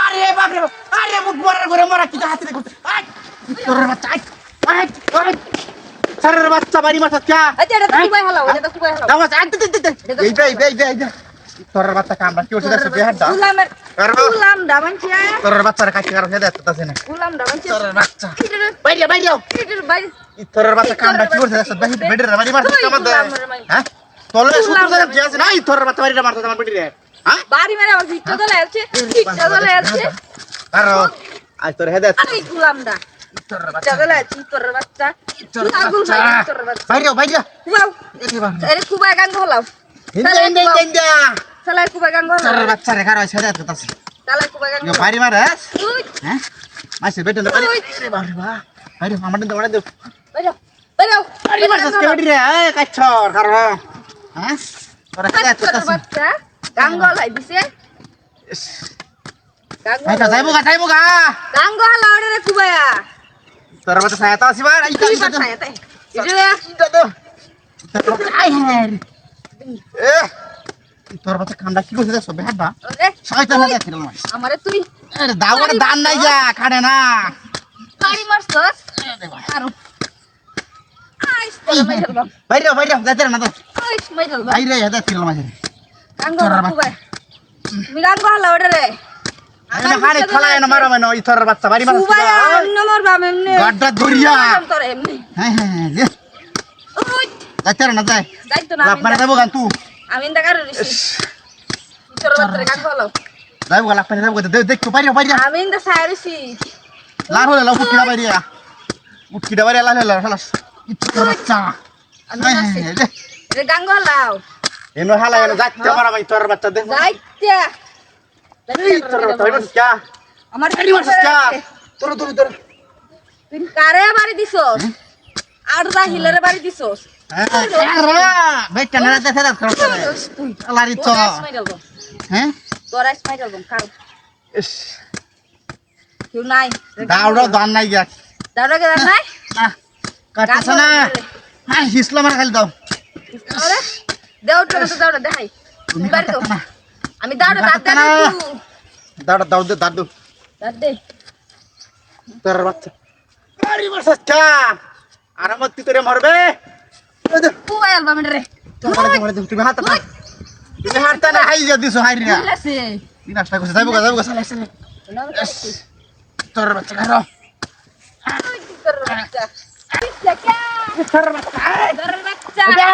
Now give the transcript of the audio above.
আরে বাপ রে বাপ, আরে মুখ মরার ঘরে মরা কি হাতে দেখো তোর বাচ্চা সারের বাচ্চা বাড়ি মাছ কা আচ্ছা এটা তো কুবাই হলাও এটা তো কুবাই হলাও দাও আই এই তোর বাচ্চা কামড়া কি হচ্ছে দেখছ বেহার দাও গুলাম দামানচিয়া তোর বাচ্চার কাছে কারো হেদা তাছে না গুলাম দামানচিয়া তোর বাচ্চা বাইরে বাইরে তোর বাচ্চা কামড়া কি হচ্ছে দেখছ বেডের বাড়ি মাছ কামড় দে হ্যাঁ তোলে সুতো দে আছে নাই তোর বাচ্চা বাড়িটা মারছ আমার বেডি রে হ্যাঁ বাড়ি মেরে আমার ভিট্টো দলে আছে আর আজ তোর হেদা আরে গুলাম দা তোর বাচ্চা চলে আছে তোর বাচ্চা আগুল ভাই তোর বাচ্চা বাইরে কুবাও আরে কুবাই গান হলাও ইন্দা সালা কুবাই গান হলাও তোর বাচ্চা রে কারো হেদা তাছে সালা কুবাই গান ইয়া বাড়ি মারাস তুই হ্যাঁ মাসে বেটে আরে বাবা বাইরে আমাদের দৌড়া দে বাইরে বাইরে আরে মারছস কে বেটি রে এ কাচ্ছর কারো হ্যাঁ তোর হেদা তোর তাছে বাচ্চা গান গলাই দিছে আইতা যাইবো গা গান গলাও রে কুবায়া তোর বাচ্চা ছায়াতা আসিবা আই তুই পাঠায় তাই ইটা দো আই হ্যাঁ এ তোর বাচ্চা কামড়া কি করছিস সব বেহাডা আরে শয়তান হয়ে গেছিল না আমারে তুই আরে দাওয়ার দান নাই যা খাড়ে না বাড়ি মারছস আর আইস তোর মাইল বাপ বাইরে যাতে না তো আইস মাইল বাপ বাইরে হেদা ছিল মাঝে গান গলা কুবাই তুমি গান গলাও রে আমি হাড়ে খলায় না মারো মানে ওই তোর বাচ্চা বাড়ি মারছ কুবাই অন্য মরবা এমনি গাড্ডা দরিয়া তোর এমনি হ্যাঁ যে ওই যাতে না যায় যাইতো না বাপ মানে দেবো গান তুই আমি ইন্দা কারো রিসি তোর বাচ্চা গান গলাও যাইবো গা লাপনে দেবো দেখো বাইরে আমি ইন্দা সাইরিসি লাল হলে লাউ উঠকিটা বাইরে উঠকিটা বাইরে লাল হলে খালাস তোর বাচ্চা আমি নাসি রে গান গলাও এনো হালা এনো যাতে মারা ভাই তোর বাচ্চা দেখ যাইতে তোর বাচ্চা আমার বাড়ি মারছস কা তোর তুই কারে বাড়ি দিছস আর দা হিলারে বাড়ি দিছস বেটা না দেখে দাও তুই লারি তো হ্যাঁ তোর স্মাইল বম কার কেউ নাই দাউড়া দান নাই গা দাঁড়া কে নাই না কাটছ না হ্যাঁ হিসলা মার খালি দাও আরে দেও তো দাঁড়া দেখাই তুমি বাড়ি তো কাটছ না আমি দাঁড়া দাঁড়া দাঁড়া দাও দে দাদু দে তোর বাচ্চা গাড়ি মারছস কা আরামত তুই তোরে মারবে কুবাই আলবা মেরে তুমি হাত না তুমি হাতটা না হাই যা দিছো হাই রিয়া লাসে তুই নাস্তা করছিস যাইবো গা সালা তোর বাচ্চা ঘর তোর বাচ্চা তোর বাচ্চা